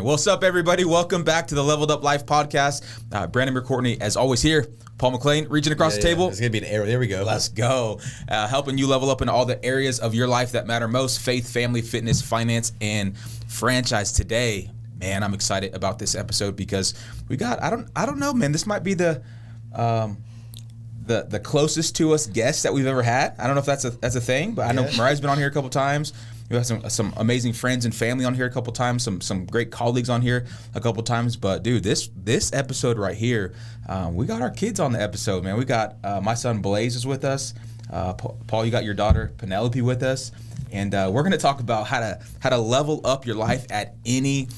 What's up, everybody? Welcome back to the Leveled Up Life podcast. Brandon Courtney, as always, here. Paul McClain, reaching across the table. It's going to be an arrow. There we go. Let's go. Helping you level up in all the areas of your life that matter most: faith, family, fitness, finance, and franchise. Today, man, I'm excited about this episode because we got, I don't know, man, this might be the closest to us guest that we've ever had. I don't know if that's a thing, but I know Mariah's been on here a couple times. We have some amazing friends and family on here a couple times, some great colleagues on here a couple times. But dude, this episode right here, we got our kids on the episode, man. We got my son Blaze is with us. Paul, you got your daughter Penelope with us, and we're going to talk about how to level up your life at any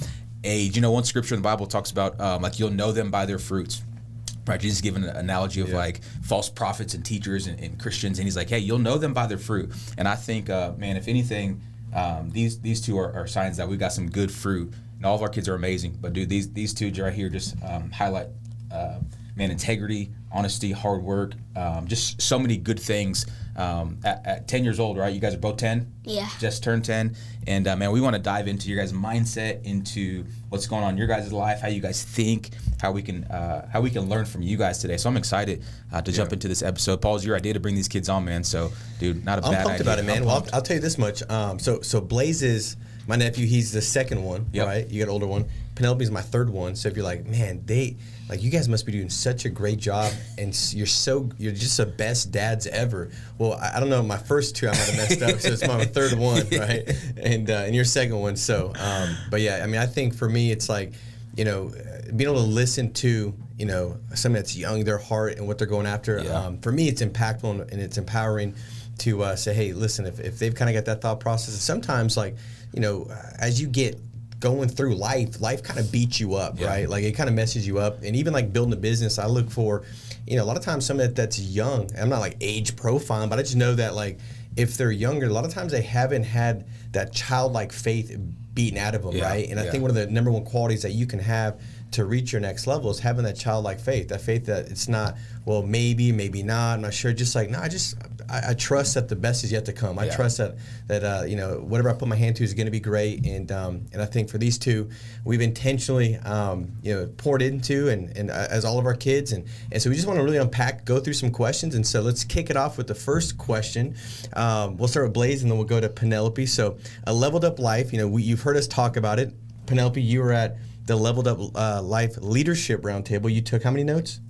age. You know, one scripture in the Bible talks about like you'll know them by their fruits. Right, Jesus giving an analogy of like false prophets and teachers and Christians, and he's like, hey, you'll know them by their fruit. And I think, man, if anything, these two are signs that we got some good fruit. And all of our kids are amazing, but dude, these two right here just highlight, man, integrity, honesty, hard work, just so many good things. At 10 years old, right? You guys are both 10? Yeah. Just turned 10. And man, we want to dive into your guys' mindset, into what's going on in your guys' life, how you guys think, how we can learn from you guys today. So I'm excited to jump into this episode. Paul, it's your idea to bring these kids on, man. So, dude, not a bad idea. I'm pumped about it, man. Well, I'll tell you this much. So Blaze is my nephew. He's the second one, right? You got an older one. Penelope's my third one. So if you're like, man, you guys must be doing such a great job, and you're just the best dads ever. Well, I don't know, my first two I might have messed up, so it's my third one, right? And your second one. So, but yeah, I mean, I think for me, it's like, you know, being able to listen to, you know, somebody that's young, their heart and what they're going after. For me, it's impactful and it's empowering to say, hey, listen, if they've kind of got that thought process, and sometimes, like, you know, as you get going through life kind of beats you up, right? Like, it kind of messes you up. And even like building a business, I look for, you know, a lot of times somebody that's young, I'm not like age profiling, but I just know that, like, if they're younger, a lot of times they haven't had that childlike faith beaten out of them, right? And I think one of the number one qualities that you can have to reach your next level is having that childlike faith, that faith that it's not, well, maybe not, I'm not sure, just like, no, I trust that the best is yet to come. I trust that you know, whatever I put my hand to is going to be great. And I think for these two, we've intentionally you know, poured into and as all of our kids, and so we just want to really unpack, go through some questions. And so let's kick it off with the first question. We'll start with Blaze, and then we'll go to Penelope. So a leveled up life, you know, you've heard us talk about it. Penelope, you were at the Leveled Up Life Leadership Roundtable. You took how many notes?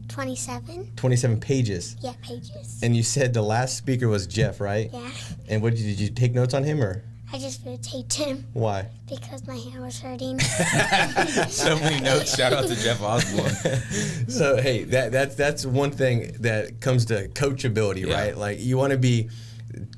27. 27 pages. Yeah, pages. And you said the last speaker was Jeff, right? Yeah. And did you take notes on him, or? I just videotaped him. Why? Because my hand was hurting. So many notes. Shout out to Jeff Osborne. So hey, that's one thing that comes to coachability, right? Like, you want to be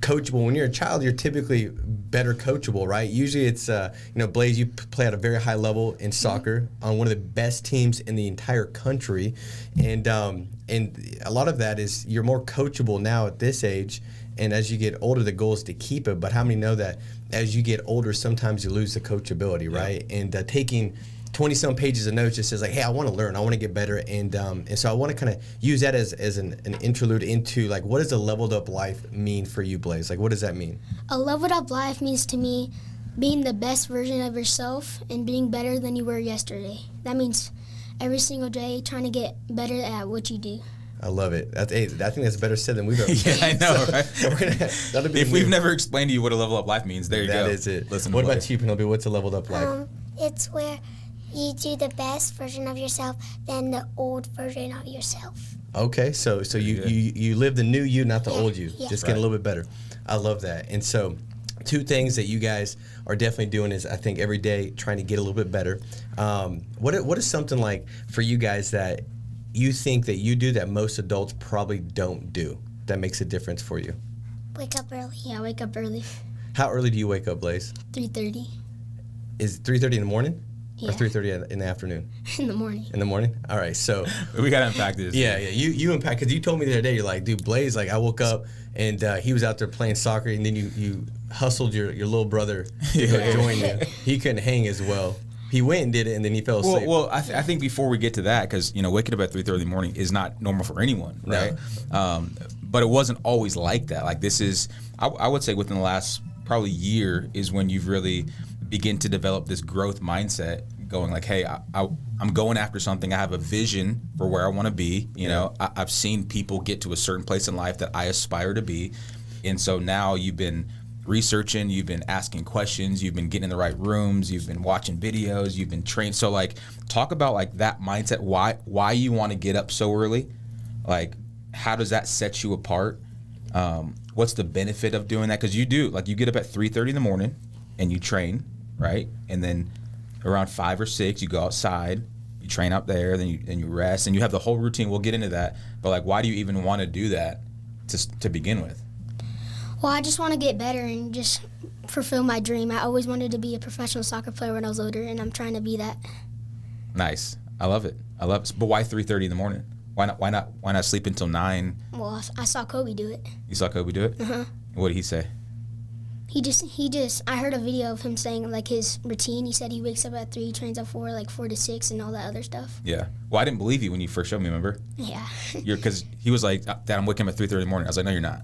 coachable. When you're a child, you're typically better coachable, right? Usually it's, you know, Blaze, you play at a very high level in soccer on one of the best teams in the entire country. And a lot of that is you're more coachable now at this age. And as you get older, the goal is to keep it. But how many know that as you get older, sometimes you lose the coachability, right? And taking 20-some pages of notes just says, like, hey, I want to learn, I want to get better, and so I want to kind of use that as an interlude into, like, what does a leveled up life mean for you, Blaze? Like, what does that mean? A leveled up life means to me being the best version of yourself and being better than you were yesterday. That means every single day trying to get better at what you do. I love it. I think that's better said than we've ever. Yeah, I know, right? If we've never explained to you what a level up life means, there you go. That is it. Listen, what about you, Penelope? What's a leveled up life? It's where you do the best version of yourself than the old version of yourself. Okay, so you live the new you, not the old you. Yeah. Just get a little bit better. I love that. And so, two things that you guys are definitely doing is, I think, every day trying to get a little bit better. What is something, like, for you guys that you think that you do that most adults probably don't do that makes a difference for you? Wake up early. Yeah, wake up early. How early do you wake up, Blaze? 3:30. Is 3:30 in the morning? Yeah. Or 3:30 in the afternoon? In the morning. In the morning? All right, so. We got to unpack this. Yeah. You unpack, because you told me the other day, you're like, dude, Blaze, like, I woke up and he was out there playing soccer, and then you hustled your little brother to go join you. He couldn't hang as well. He went and did it, and then he fell asleep. Well, I think before we get to that, because, you know, waking up at 3:30 in the morning is not normal for anyone, right? No. But it wasn't always like that. Like, this is, I would say, within the last probably year is when you've really begin to develop this growth mindset, going like, hey, I'm going after something. I have a vision for where I want to be. You know, I've seen people get to a certain place in life that I aspire to be. And so now you've been researching, you've been asking questions, you've been getting in the right rooms, you've been watching videos, you've been trained. So like, talk about like that mindset, why you want to get up so early. Like, how does that set you apart? What's the benefit of doing that? Because you do, like, you get up at 3:30 in the morning and you train, right? And then around 5 or 6, you go outside, you train out there, then you rest, and you have the whole routine. We'll get into that. But like, why do you even want to do that to begin with? Well, I just want to get better and just fulfill my dream. I always wanted to be a professional soccer player when I was older, and I'm trying to be that. Nice. I love it. But why 3:30 in the morning? Why not sleep until 9? Well, I saw Kobe do it. You saw Kobe do it? Uh-huh. What did he say? He just, I heard a video of him saying, like, his routine. He said he wakes up at 3, trains at 4, like 4 to 6, and all that other stuff. Yeah. Well, I didn't believe you when you first showed me, remember? Yeah. Because he was like, Dad, I'm waking up at 3:30 in the morning. I was like, no, you're not.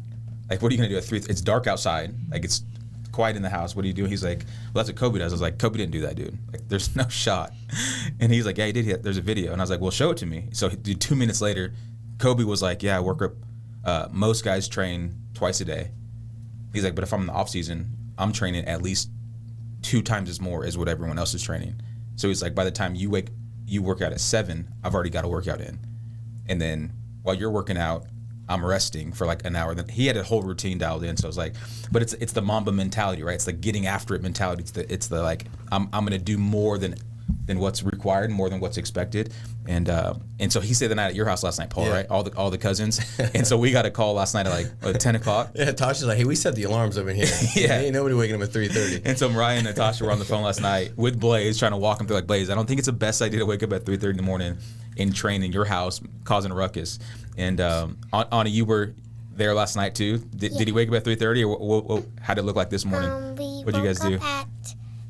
Like, what are you going to do at 3? It's dark outside. Like, it's quiet in the house. What do you do? He's like, well, that's what Kobe does. I was like, Kobe didn't do that, dude. Like, there's no shot. And he's like, yeah, he did. There's a video. And I was like, well, show it to me. So 2 minutes later, Kobe was like, yeah, I work up. Most guys train twice a day. He's like, but if I'm in the off season, I'm training at least 2 times as more as what everyone else is training. So he's like, by the time you work out at 7, I've already got a workout in. And then while you're working out, I'm resting for like an hour. Then he had a whole routine dialed in. So I was like, but it's the Mamba mentality, right? It's the getting after it mentality. It's the like, I'm going to do more than what's required, more than what's expected. And so he stayed the night at your house last night, Paul, right? All the cousins. And so we got a call last night at like 10 o'clock. Yeah, Tasha's like, hey, we set the alarms over here. Yeah. Ain't nobody waking up at 3:30. And so Mariah and Natasha were on the phone last night with Blaze, trying to walk him through, like, Blaze, I don't think it's the best idea to wake up at 3:30 in the morning and train in your house, causing a ruckus. And Anna, you were there last night too. Did he wake up at 3:30, or how did it look like this morning? What did you guys do? At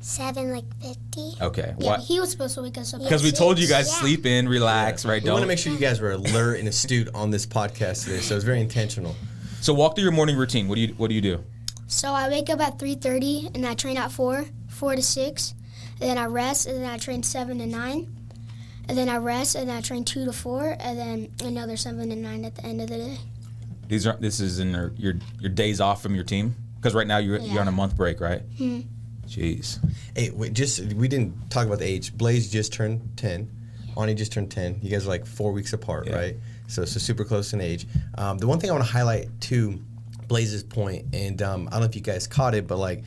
7:50. Okay. Yeah, What? he was supposed to wake us up. Because we told you guys sleep in, relax, right? We want to make sure you guys were alert and astute on this podcast today, so it's very intentional. So walk through your morning routine. What do you do? So I wake up at 3:30, and I train at 4 to 6. And then I rest, and then I train 7 to 9. And then I rest, and then I train 2 to 4, and then another 7 to 9 at the end of the day. This is in your days off from your team? Because right now you're on a month break, right? Hmm. Jeez. Hey, we didn't talk about the age. Blaze just turned 10. Ani just turned 10. You guys are like 4 weeks apart, right? So super close in age. The one thing I want to highlight to Blaze's point, and I don't know if you guys caught it, but like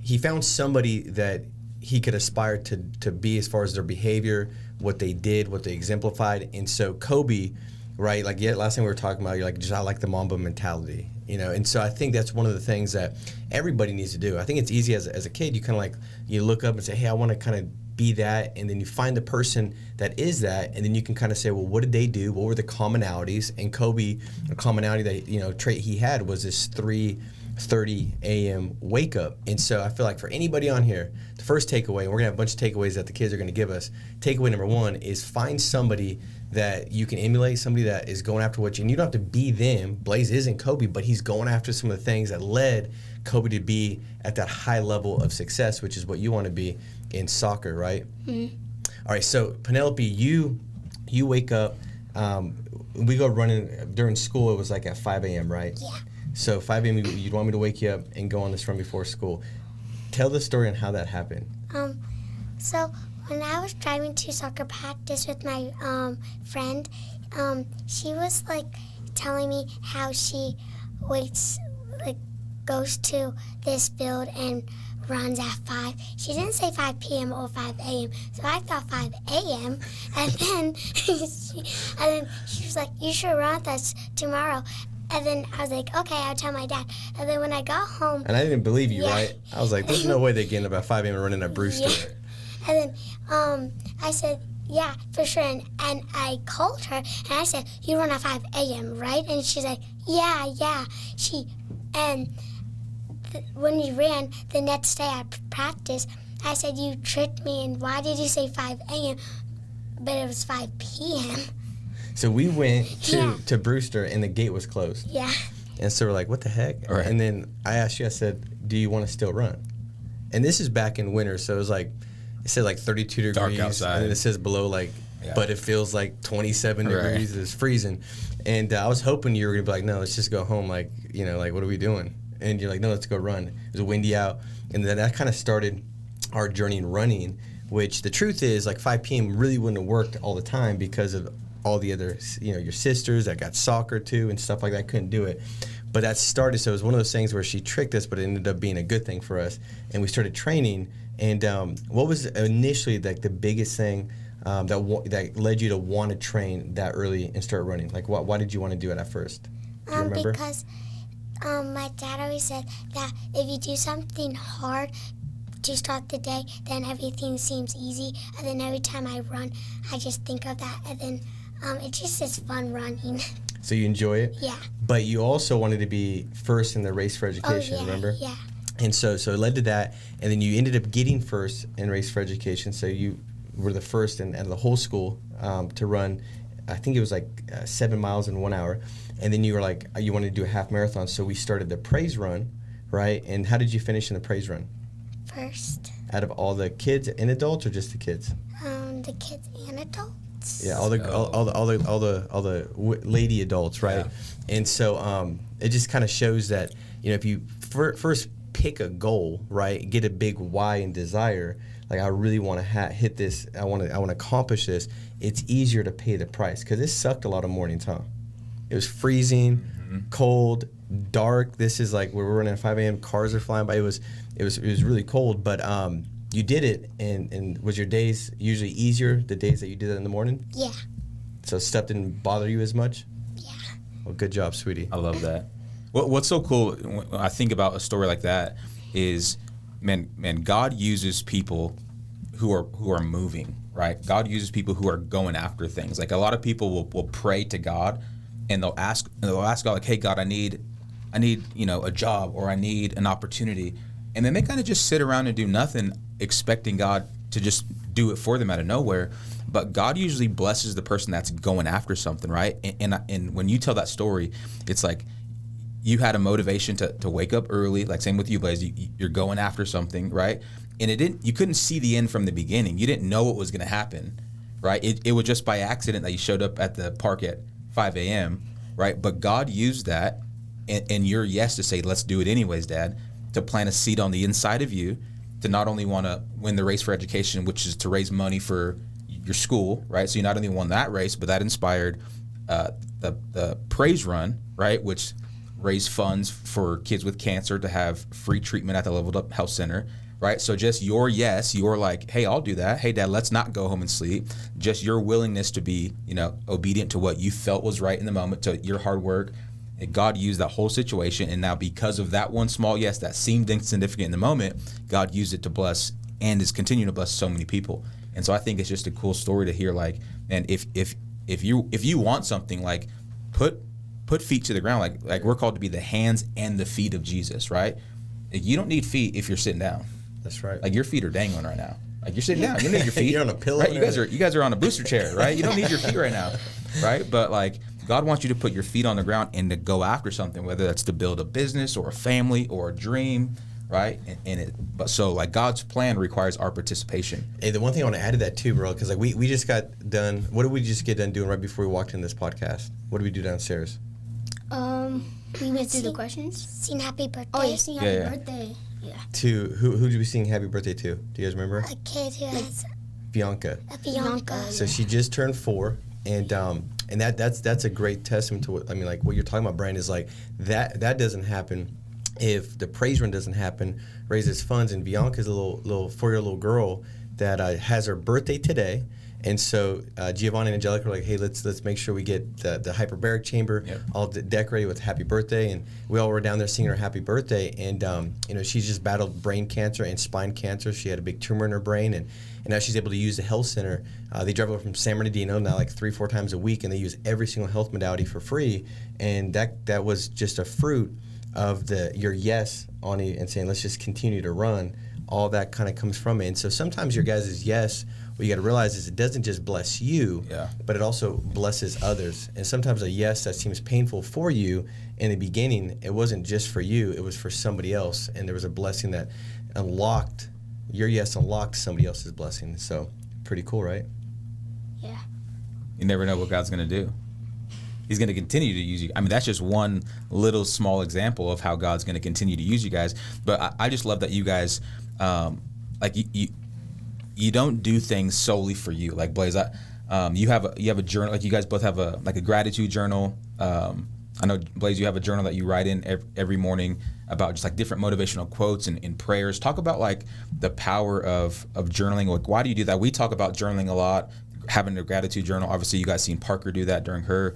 he found somebody that he could aspire to be as far as their behavior, what they did, what they exemplified. And so Kobe, right, like last time we were talking about, you're like, just I like the Mamba mentality, you know. And so I think that's one of the things that everybody needs to do. I think it's easy as a kid. You kind of like, you look up and say, hey, I want to kind of be that. And then you find the person that is that. And then you can kind of say, well, what did they do? What were the commonalities? And Kobe, a commonality that, you know, trait he had was this 3:30 a.m. wake up. And so I feel like for anybody on here, the first takeaway, and we're gonna have a bunch of takeaways that the kids are gonna give us. Takeaway number 1 is find somebody that you can emulate, somebody that is going after what you, and you don't have to be them. Blaze isn't Kobe, but he's going after some of the things that led Kobe to be at that high level of success, which is what you want to be in soccer, right? Mm-hmm. All right, so Penelope, you wake up, we go running during school, it was like at 5 a.m., right? Yeah. So 5 a.m., you'd want me to wake you up and go on this run before school. Tell the story on how that happened. So when I was driving to soccer practice with my friend, she was like telling me how she goes to this field and runs at 5. She didn't say 5 p.m. or 5 a.m., so I thought 5 a.m. And then she was like, you should run with us tomorrow. And then I was like, okay, I'll tell my dad. And then when I got home... And I didn't believe you, right? I was like, there's no way they're getting up at 5 a.m. and running at Brewster. Yeah. And then I said, yeah, for sure. And I called her, and I said, you run at 5 a.m., right? And she's like, yeah. When we ran the next day at practice, I said, you tricked me, and why did you say 5 a.m.? But it was 5 p.m. So we went to Brewster, and the gate was closed. Yeah. And so we're like, what the heck? Right. And then I asked you, I said, do you want to still run? And this is back in winter, so it was like, it said like 32 degrees. Dark outside. And then it says below like, but it feels like 27 degrees. It's freezing. And I was hoping you were going to be like, no, let's just go home. Like, you know, like, what are we doing? And you're like, no, let's go run. It was windy out. And then that kind of started our journey in running, which the truth is, like, 5 p.m. really wouldn't have worked all the time because of all the other, you know, your sisters that got soccer too and stuff like that couldn't do it. But that started, so it was one of those things where she tricked us, but it ended up being a good thing for us. And we started training. And what was initially like the biggest thing that led you to want to train that early and start running? Like, why did you want to do it at first? Do you remember? Because my dad always said that if you do something hard to start the day, then everything seems easy. And then every time I run, I just think of that. And then it just is fun running. So you enjoy it? Yeah. But you also wanted to be first in the race for education, remember? Yeah. And so it led to that, and then you ended up getting first in race for education. So you were the first in the whole school to run. I think it was like 7 miles in 1 hour, and then you were like you wanted to do a half marathon. So we started the praise run, right? And how did you finish in the praise run? First. Out of all the kids and adults, or just the kids? The kids and adults. Yeah, all the lady adults, right? Yeah. And so it just kind of shows that, you know, if you first pick a goal, right, get a big why and desire, like I really want to hit this, I want to accomplish this, it's easier to pay the price, because this sucked a lot of mornings, huh? It was freezing, cold, dark. This is like, we're running at 5 a.m., cars are flying by. It was really cold, but you did it, and was your days usually easier, the days that you did it in the morning? Yeah. So stuff didn't bother you as much? Yeah. Well, good job, sweetie. I love that. What's so cool when I think about a story like that is, man, God uses people who are moving, right? God uses people who are going after things. Like, a lot of people will pray to God, and they'll ask God, like, hey, God, I need you know, a job, or I need an opportunity. And then they kind of just sit around and do nothing, expecting God to just do it for them out of nowhere. But God usually blesses the person that's going after something, right? And when you tell that story, it's like you had a motivation to wake up early, like same with you, Blaze. You're going after something, right? And you couldn't see the end from the beginning. You didn't know what was going to happen, right? It was just by accident that you showed up at the park at 5 a.m., right? But God used that and your yes to say, let's do it anyways, Dad, to plant a seed on the inside of you to not only want to win the race for education, which is to raise money for your school, right? So you not only won that race, but that inspired the praise run, right? Which raised funds for kids with cancer to have free treatment at the Leveled Up Health Center, right? So just your yes, you're like, hey, I'll do that. Hey, Dad, let's not go home and sleep. Just your willingness to be, you know, obedient to what you felt was right in the moment, to your hard work. And God used that whole situation, and now because of that one small yes that seemed insignificant in the moment, God used it to bless and is continuing to bless so many people. And so I think it's just a cool story to hear. Like, man, if you want something, like put feet to the ground. Like we're called to be the hands and the feet of Jesus, right? Like, you don't need feet if you're sitting down. That's right. Like, your feet are dangling right now. Like, you're sitting down. You don't need your feet. You're on a pillow. Right? You guys are on a booster chair, right? You don't need your feet right now, right? But like, God wants you to put your feet on the ground and to go after something, whether that's to build a business or a family or a dream, right? But so like, God's plan requires our participation. Hey, the one thing I want to add to that too, bro, because like we just got done. What did we just get done doing right before we walked in this podcast? What did we do downstairs? We went through the questions. Sing happy birthday. Oh, yeah, sing happy birthday. Yeah. To who did we sing happy birthday to? Do you guys remember? A kid who has Bianca. Bianca. So she just turned 4, and that's a great testament to what, I mean, like what you're talking about, Brian, is like that doesn't happen if the praise run doesn't happen, raises funds, and Bianca's a little 4-year-old little girl that has her birthday today. And so Giovanni and Angelica were like, hey, let's make sure we get the hyperbaric chamber all decorated with happy birthday. And we all were down there singing her happy birthday. And, you know, she's just battled brain cancer and spine cancer. She had a big tumor in her brain. And now she's able to use the health center. They drive over from San Bernardino now like 3-4 times a week. And they use every single health modality for free. And that was just a fruit of your yes on it and saying, let's just continue to run. All that kind of comes from it. And so sometimes your guys' yes, what you got to realize is it doesn't just bless you, but it also blesses others. And sometimes a yes that seems painful for you in the beginning, it wasn't just for you, it was for somebody else. And there was a blessing your yes unlocked somebody else's blessing. So pretty cool, right? Yeah. You never know what God's going to do. He's going to continue to use you. I mean, that's just one little small example of how God's going to continue to use you guys. But I just love that you guys, like you don't do things solely for you. Like Blaze, you have a journal. Like you guys both have a gratitude journal. I know, Blaze, you have a journal that you write in every morning about just like different motivational quotes and prayers. Talk about like the power of journaling. Like, why do you do that? We talk about journaling a lot, having a gratitude journal. Obviously, you guys seen Parker do that during her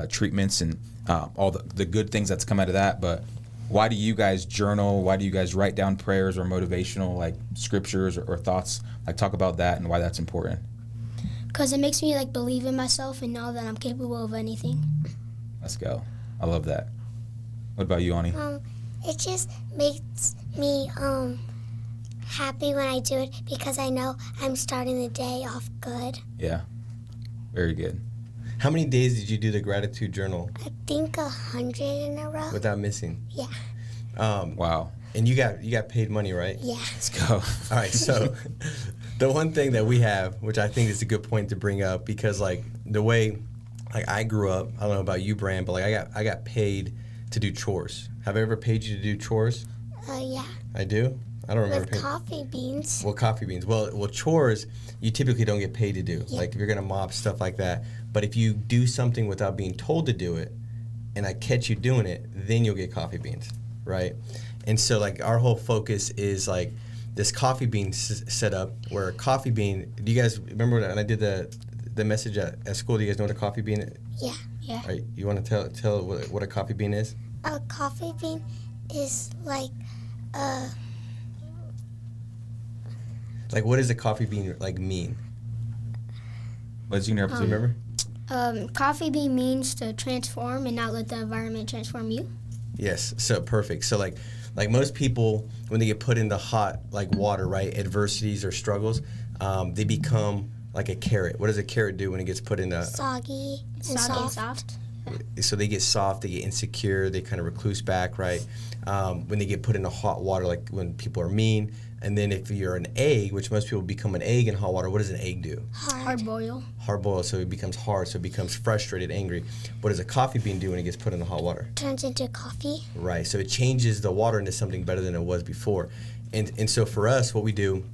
treatments and all the good things that's come out of that. But why do you guys journal? Why do you guys write down prayers or motivational like scriptures or thoughts? Like, talk about that and why that's important. Because it makes me like believe in myself and know that I'm capable of anything. Let's go. I love that. What about you, Ani? It just makes me happy when I do it because I know I'm starting the day off good. Yeah. Very good. How many days did you do the gratitude journal? I think 100 in a row. Without missing? Yeah. Wow. And you got paid money, right? Yeah. Let's go. All right, so the one thing that we have, which I think is a good point to bring up, because like the way like I grew up, I don't know about you, Brand, but like I got paid to do chores. Have I ever paid you to do chores? Yeah. I do? I don't remember. With coffee beans. Well, coffee beans. Well, chores you typically don't get paid to do. Yeah. Like if you're gonna mop, stuff like that. But if you do something without being told to do it, and I catch you doing it, then you'll get coffee beans, right? And so like our whole focus is like this coffee bean setup where a coffee bean. Do you guys remember when I did the message at school? Do you guys know what a coffee bean is? Yeah. Yeah. All right, you want to tell what a coffee bean is? A coffee bean is like Like, what does a coffee bean like mean? What you never Remember? Coffee bean means to transform and not let the environment transform you. Yes. So perfect. So like most people, when they get put into hot like water, right? Adversities or struggles, they become like a carrot. What does a carrot do when it gets put into? soggy and Soft. So they get soft, they get insecure, they kind of recluse back, right? When they get put into hot water, like when people are mean. And then if you're an egg, which most people become an egg in hot water, what does an egg do? Hard boil. Hard boil, so it becomes hard, so it becomes frustrated, angry. What does a coffee bean do when it gets put in the hot water? Turns into coffee. Right, so it changes the water into something better than it was before. And so for us, what we do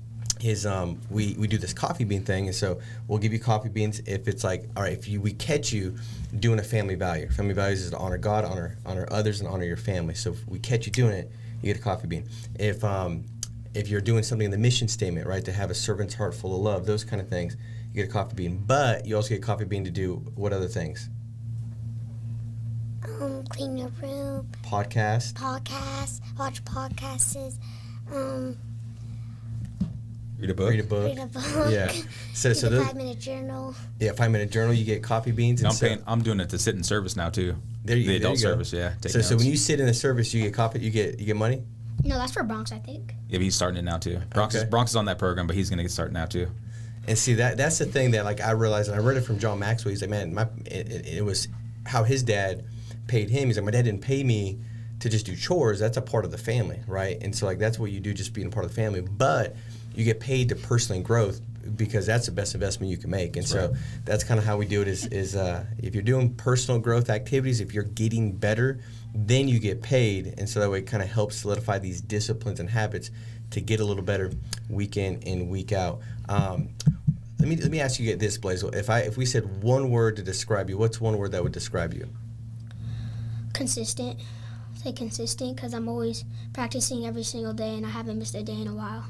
is we do this coffee bean thing, and so we'll give you coffee beans if it's like, all right, we catch you doing a family value. Family values is to honor God, honor others, and honor your family. So if we catch you doing it, you get a coffee bean. If you're doing something in the mission statement, right, to have a servant's heart full of love, those kind of things, you get a coffee bean. But you also get a coffee bean to do what other things? Clean your room. Podcasts. Watch podcasts. Read a book. Read a book. Read a book. Yeah. So Read a those, 5-minute journal. yeah, 5-minute journal. You get coffee beans. And I'm doing it to sit in service now too. The adult service, yeah. So when you sit in the service, you get coffee. You get money. No, that's for Bronx, I think. Yeah, but he's starting it now too. Bronx is on that program, but he's gonna get started now too. And see that's the thing that like I realized, and I read it from John Maxwell. He's like, man, it was how his dad paid him. He's like, my dad didn't pay me to just do chores. That's a part of the family, right? And so like that's what you do, just being a part of the family. But you get paid to personally growth because that's the best investment you can make. And so that's kind of how we do it. Is if you're doing personal growth activities, if you're getting better, then you get paid, and so that way it kind of helps solidify these disciplines and habits to get a little better week in and week out. Let me ask you this, Blaze. If we said one word to describe you, what's one word that would describe you? Consistent. Say consistent because I'm always practicing every single day and I haven't missed a day in a while.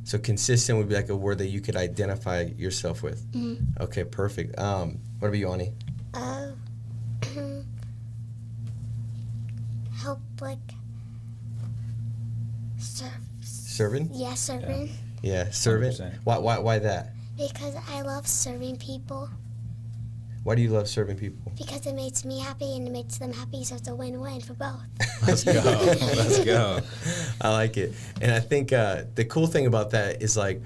So consistent would be like a word that you could identify yourself with. Mm-hmm. Okay, perfect. What about you, Ani? Help like Serving? Yeah, serving. Yeah, servant. 100%. Why that? Because I love serving people. Why do you love serving people? Because it makes me happy and it makes them happy, so it's a win-win for both. Let's go. Let's go. I like it, and I think the cool thing about that is like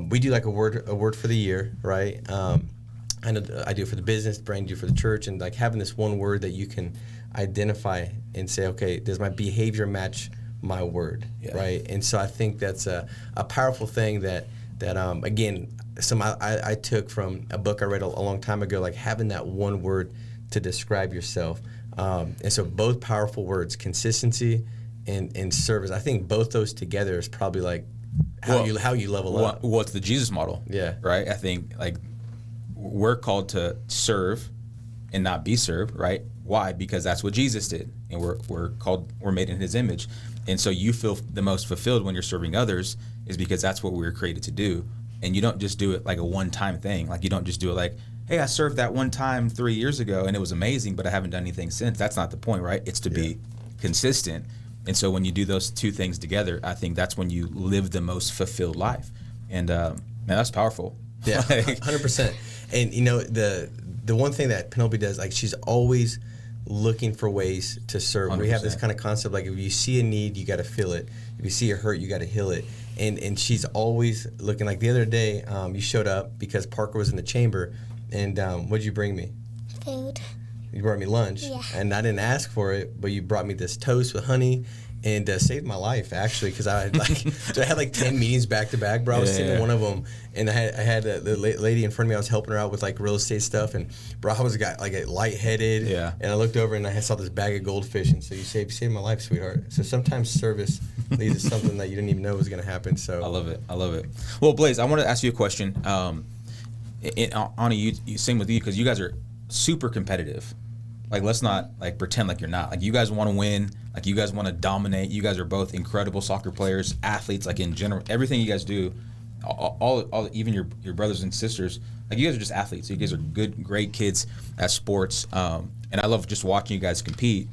we do like a word for the year, right? I know I do it for the business, Brian do it for the church, and like having this one word that you can identify and say, okay, does my behavior match my word, right? And so I think that's a powerful thing that again, I took from a book I read a long time ago, like having that one word to describe yourself. And so both powerful words, consistency and service. I think both those together is probably like how you level up. Well, it's the Jesus model. Yeah. Right? I think like we're called to serve and not be served, right? Why? Because that's what Jesus did. And we're made in his image. And so you feel the most fulfilled when you're serving others is because that's what we were created to do. And you don't just do it like a one-time thing. Like you don't just do it like, hey, I served that one time 3 years ago and it was amazing, but I haven't done anything since. That's not the point, right? It's to be consistent. And so when you do those two things together, I think that's when you live the most fulfilled life. And man, that's powerful. Yeah, 100%. And you know, the one thing that Penelope does, like she's always looking for ways to serve. 100%. We have this kind of concept, like if you see a need, you got to fill it. If you see a hurt, you got to heal it. And she's always looking. Like the other day, you showed up because Parker was in the chamber, and what did you bring me? Food. You brought me lunch, and I didn't ask for it, but you brought me this toast with honey, and saved my life actually, because I had like 10 meetings back to back, bro. I was sitting in one of them, and I had the lady in front of me. I was helping her out with like real estate stuff, and bro, I was like lightheaded, and I looked over and I saw this bag of goldfish, and so you saved my life, sweetheart. So sometimes service leads to something that you didn't even know was gonna happen. So I love it. Well, Blaze, I want to ask you a question. Ani, you same with you because you guys are super competitive. Like, let's not like pretend like you're not. Like, you guys want to win. Like, you guys want to dominate. You guys are both incredible soccer players, athletes. Like in general, everything you guys do, all even your brothers and sisters. Like, you guys are just athletes. You guys are great kids at sports. And I love just watching you guys compete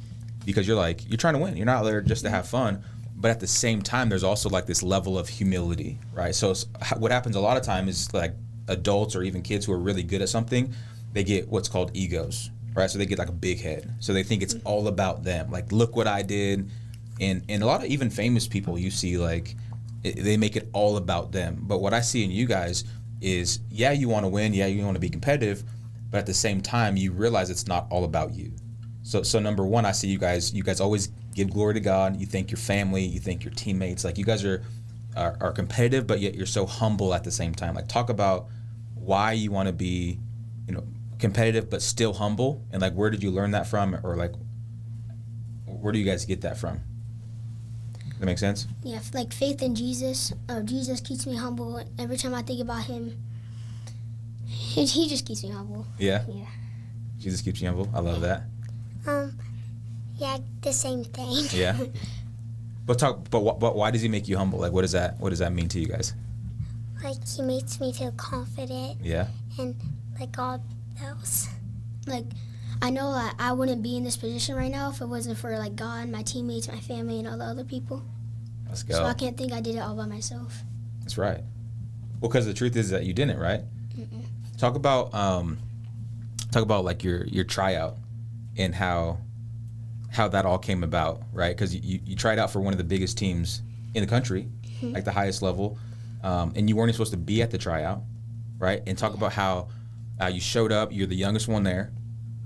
because you're trying to win. You're not there just to have fun. But at the same time, there's also like this level of humility, right? So what happens a lot of time is like adults or even kids who are really good at something, they get what's called egos. Right, so they get like a big head. So they think it's all about them. Like, look what I did. And a lot of even famous people you see, like, they make it all about them. But what I see in you guys is, yeah, you want to win. Yeah, you want to be competitive. But at the same time, you realize it's not all about you. So number one, I see you guys always give glory to God. You thank your family. You thank your teammates. Like, you guys are competitive, but yet you're so humble at the same time. Like, talk about why you want to be, competitive but still humble, and like where did you learn that from, or like where do you guys get that from? Does that make sense? Yeah, like faith in Jesus. Jesus keeps me humble. Every time I think about him, he just keeps me humble. Yeah. Jesus keeps you humble. I love that. Yeah, the same thing. Yeah. But why does he make you humble? Like, what does that mean to you guys? Like, he makes me feel confident. Yeah. And like all else. Like, I know I wouldn't be in this position right now if it wasn't for like God, my teammates, my family, and all the other people. Let's go. So I can't think I did it all by myself. That's right. Well, because the truth is that you didn't, right? Mm-mm. Talk about like your tryout and how that all came about, right? Because you tried out for one of the biggest teams in the country, like the highest level, and you weren't supposed to be at the tryout, right? And talk about how you showed up. You're the youngest one there,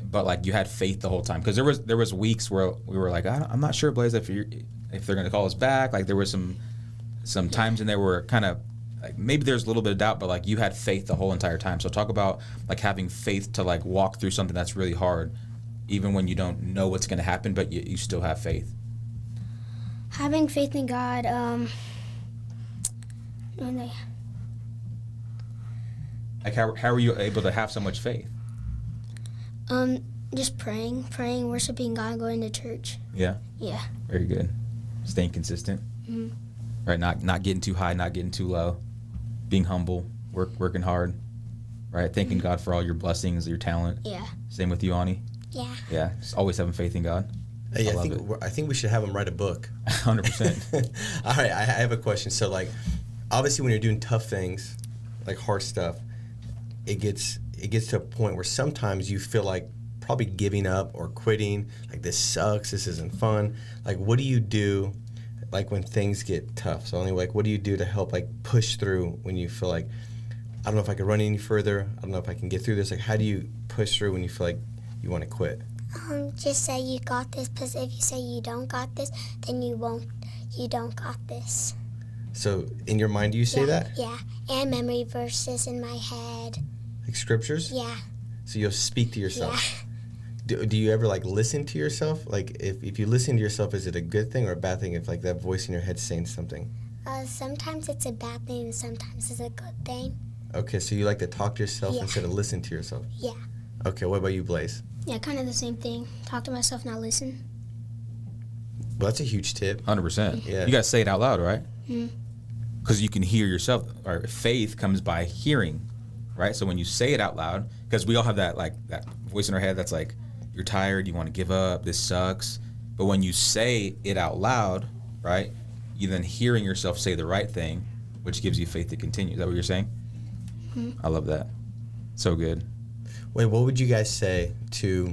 but like you had faith the whole time. Because there was weeks where we were like, I'm not sure, Blaze, if they're going to call us back. Like there were some times in there where kind of like maybe there's a little bit of doubt, but like you had faith the whole entire time. So talk about like having faith to like walk through something that's really hard, even when you don't know what's going to happen, but you still have faith. Having faith in God. Like how were you able to have so much faith? Just praying, worshiping God, going to church. Yeah. Yeah. Very good. Staying consistent. Mm-hmm. Right. Not getting too high, not getting too low. Being humble, working hard. Right. Thanking God for all your blessings, your talent. Yeah. Same with you, Ani. Yeah. Yeah. Just always having faith in God. Hey, I think we should have him write a book. 100%. All right. I have a question. So like, obviously, when you're doing tough things, like hard stuff, it gets to a point where sometimes you feel like probably giving up or quitting. Like, this sucks. This isn't fun. Like, what do you do, like, when things get tough? So, anyway, like, what do you do to help, like, push through when you feel like, I don't know if I can run any further. I don't know if I can get through this. Like, how do you push through when you feel like you want to quit? Just say you got this, because if you say you don't got this, then you don't got this. So in your mind, do you say that? Yeah, and memory verses in my head. Like scriptures? Yeah. So you'll speak to yourself. Yeah. Do you ever like listen to yourself? Like if you listen to yourself, is it a good thing or a bad thing if like that voice in your head's saying something? Sometimes it's a bad thing and sometimes it's a good thing. Okay, so you like to talk to yourself instead of listen to yourself? Yeah. Okay, what about you, Blaze? Yeah, kind of the same thing. Talk to myself, not listen. Well, that's a huge tip. 100%. Yeah. You got to say it out loud, right? Mm-hmm. Because you can hear yourself. Or faith comes by hearing, right? So when you say it out loud, because we all have that that voice in our head that's like, you're tired, you want to give up, this sucks. But when you say it out loud, right, you then hearing yourself say the right thing, which gives you faith to continue. Is that what you're saying? Mm-hmm. I love that. So good. Wait, what would you guys say to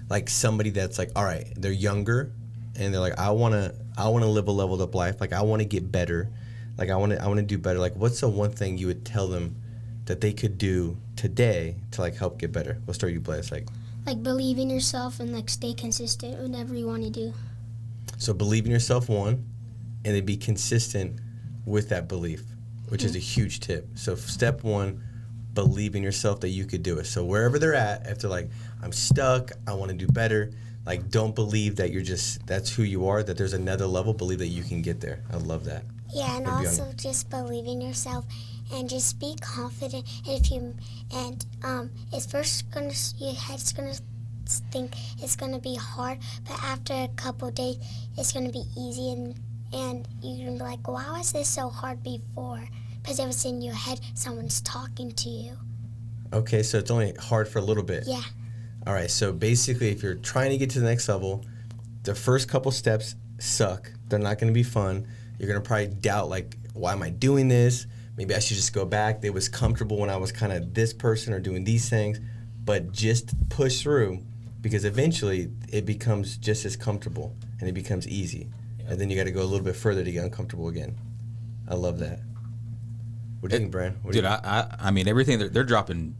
like somebody that's like, all right, they're younger and they're like, I wanna live a leveled up life, like I wanna get better, like I wanna do better. Like what's the one thing you would tell them that they could do today to like help get better? We'll start you, Blaze. Like believe in yourself and like stay consistent with whatever you want to do. So believe in yourself, one, and then be consistent with that belief, which is a huge tip. So step one, believe in yourself that you could do it. So wherever they're at, if they're like, I'm stuck, I want to do better, like don't believe that that's who you are, that there's another level. Believe that you can get there. I love that. Yeah, and also just believe in yourself and just be confident. And it's first your head's gonna think it's gonna be hard, but after a couple of days, it's gonna be easy, and you're gonna be like, wow, is this so hard before? Because it was in your head, someone's talking to you. Okay, so it's only hard for a little bit. Yeah. All right, so basically if you're trying to get to the next level, the first couple steps suck. They're not going to be fun. You're going to probably doubt, like, why am I doing this? Maybe I should just go back. They was comfortable when I was kind of this person or doing these things. But just push through, because eventually it becomes just as comfortable and it becomes easy. And then you got to go a little bit further to get uncomfortable again. I love that. What do you think, Brian? Dude, I mean, everything, they're dropping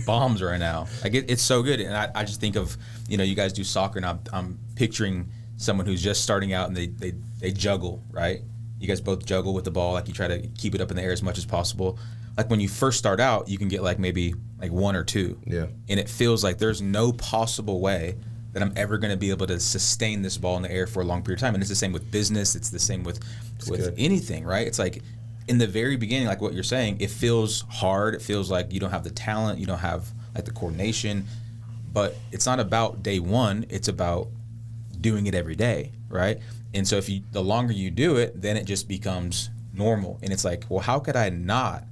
bombs right now. Like, it's so good. And I just think of, you guys do soccer, and I'm picturing someone who's just starting out and they juggle, right? You guys both juggle with the ball. Like, you try to keep it up in the air as much as possible. Like, when you first start out, you can get, like, maybe, like, one or two. Yeah. And it feels like there's no possible way that I'm ever going to be able to sustain this ball in the air for a long period of time. And it's the same with business. It's the same with anything, right? It's like, in the very beginning, like what you're saying, it feels hard. It feels like you don't have the talent. You don't have like the coordination. But it's not about day one. It's about doing it every day, right? And so the longer you do it, then it just becomes normal. And it's like, well, how could I not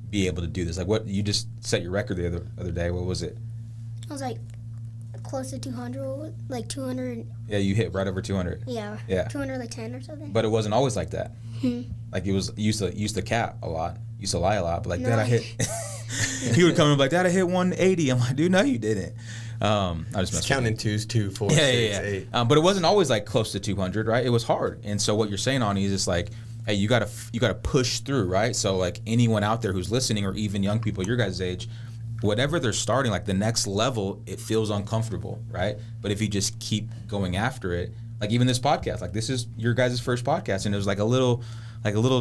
be able to do this? Like, what you just set your record the other day. What was it? I was like close to 200, like 200. Yeah, you hit right over 200. Yeah. 200 like 10 or something. But it wasn't always like that. Like, it was used to cap a lot, used to lie a lot, but like, Dad, I hit. He would come and be like, Dad, I hit 180. I'm like, dude, no, you didn't. I just messed counting twos, 2, 4, yeah, 6, 8. But it wasn't always like close to 200, right? It was hard. And so what you're saying, Ani, is just like, hey, you gotta push through, right? So like anyone out there who's listening, or even young people your guys' age, whatever they're starting, like the next level, it feels uncomfortable, right? But if you just keep going after it, like even this podcast, like this is your guys' first podcast, and it was like a little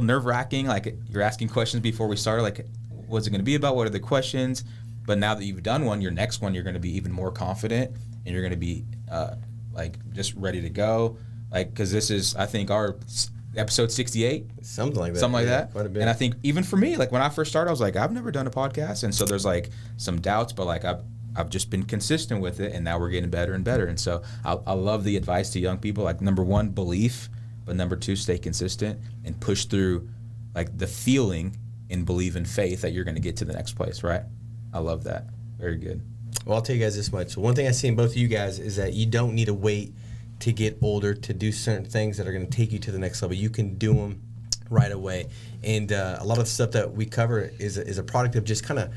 nerve-wracking, like you're asking questions before we started, like what's it going to be about, what are the questions? But now that you've done one, your next one, you're going to be even more confident, and you're going to be like just ready to go, like, because this is, I think, our episode 68, something like that. Quite a bit. And I think even for me, like when I first started, I was like, I've never done a podcast, and so there's like some doubts, but like I've just been consistent with it, and now we're getting better and better. And so I love the advice to young people, like number one, belief, but number two, stay consistent and push through like the feeling, and believe in faith that you're going to get to the next place, right? I love that. Very good. Well, I'll tell you guys this much. One thing I see in both of you guys is that you don't need to wait to get older to do certain things that are going to take you to the next level. You can do them right away. And a lot of the stuff that we cover is a product of just kind of,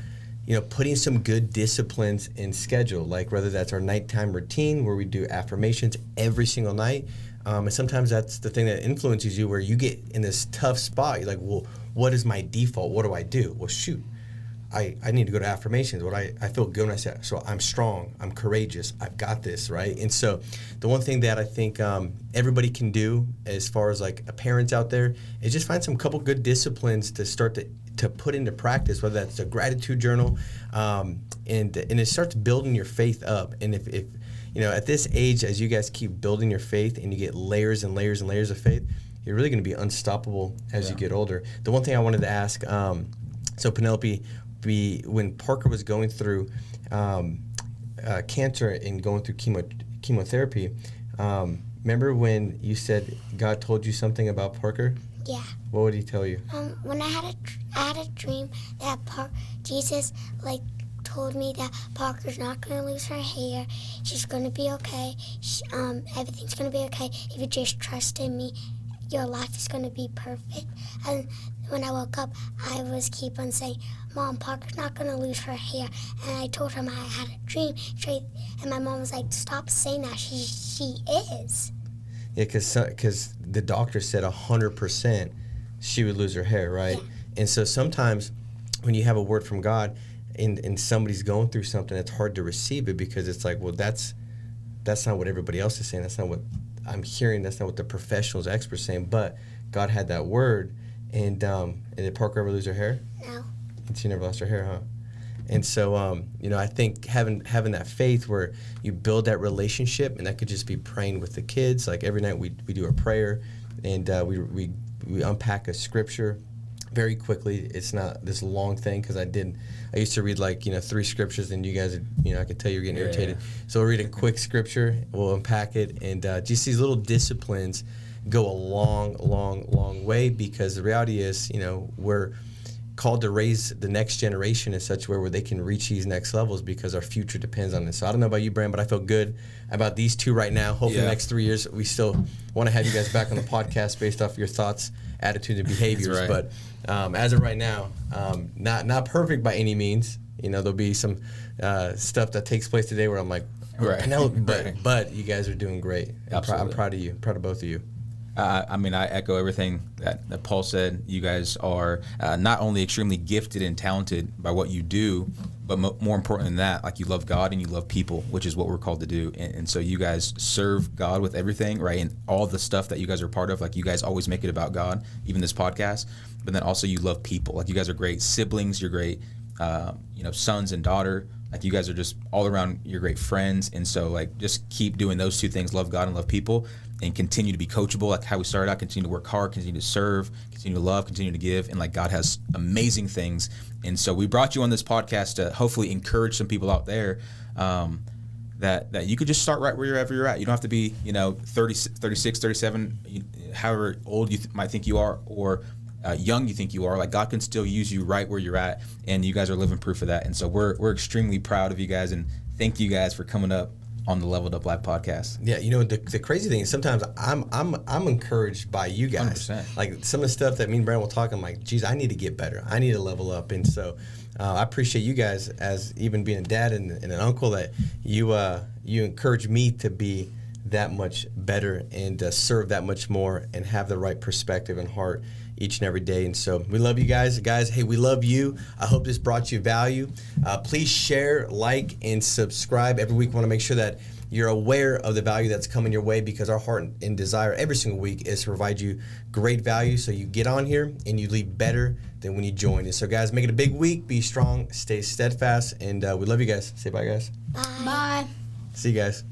putting some good disciplines in schedule, like whether that's our nighttime routine where we do affirmations every single night. And sometimes that's the thing that influences you, where you get in this tough spot. You're like, well, what is my default? What do I do? Well, shoot. I need to go to affirmations. I feel good when I say, so I'm strong, I'm courageous, I've got this, right? And so the one thing that I think everybody can do as far as like a parent out there is just find some couple good disciplines to start to put into practice, whether that's a gratitude journal, and it starts building your faith up. And if you know, at this age, as you guys keep building your faith and you get layers and layers and layers of faith, you're really going to be unstoppable as you get older. The one thing I wanted to ask, so Penelope, when Parker was going through cancer and going through chemotherapy, remember when you said God told you something about Parker? Yeah. What would he tell you? When I had a dream that Jesus told me that Parker's not going to lose her hair. She's going to be okay. Everything's going to be okay. If you just trust in me, your life is going to be perfect. And when I woke up, I was keep on saying, Mom, Parker's not going to lose her hair. And I told her I had a dream. And my mom was like, stop saying that. She is. Yeah, because the doctor said 100% she would lose her hair, right? Yeah. And so sometimes when you have a word from God and somebody's going through something, it's hard to receive it because it's like, well, that's not what everybody else is saying. That's not what I'm hearing. That's not what the professionals, experts saying. But God had that word. And did Parker ever lose her hair? No. And she never lost her hair, huh? And so, you know, I think having that faith where you build that relationship, and that could just be praying with the kids. Like every night we do a prayer, and we unpack a scripture very quickly. It's not this long thing because I used to read 3 scriptures, and you guys, I could tell you're getting irritated. So we'll read a quick scripture, we'll unpack it, and just these little disciplines go a long, long, long way because the reality is, we're called to raise the next generation in such a way where they can reach these next levels because our future depends on this. So I don't know about you, Brand, but I feel good about these two right now. Hopefully the next 3 years, we still want to have you guys back on the podcast based off your thoughts, attitudes, and behaviors. Right. But as of right now, not perfect by any means. There'll be some stuff that takes place today where I'm like, but you guys are doing great. I'm proud of you. Proud of both of you. I echo everything that Paul said. You guys are not only extremely gifted and talented by what you do, but more important than that, you love God and you love people, which is what we're called to do. And so you guys serve God with everything, right? And all the stuff that you guys are part of, you guys always make it about God, even this podcast. But then also you love people. You guys are great siblings. You're great, sons and daughter. You guys are just all around, you're great friends. And so just keep doing those two things, love God and love people, and continue to be coachable, how we started out, continue to work hard, continue to serve, continue to love, continue to give. And God has amazing things. And so we brought you on this podcast to hopefully encourage some people out there that you could just start right wherever you're at. You don't have to be, 30, 36, 37, however old you might think you are, or young you think you are. God can still use you right where you're at, and you guys are living proof of that. And so we're extremely proud of you guys, and thank you guys for coming up on the Leveled Up Live podcast. Yeah, the crazy thing is sometimes I'm encouraged by you guys. 100%. Some of the stuff that me and Brandon will talk, I'm like, geez, I need to get better. I need to level up. And so I appreciate you guys as even being a dad and an uncle that you encourage me to be that much better and serve that much more and have the right perspective and heart each and every day. And so we love you guys. Guys, hey, we love you. I hope this brought you value. Please share, like, and subscribe. Every week we want to make sure that you're aware of the value that's coming your way because our heart and desire every single week is to provide you great value so you get on here and you leave better than when you joined. And so, guys, make it a big week. Be strong. Stay steadfast. And we love you guys. Say bye, guys. Bye. See you guys.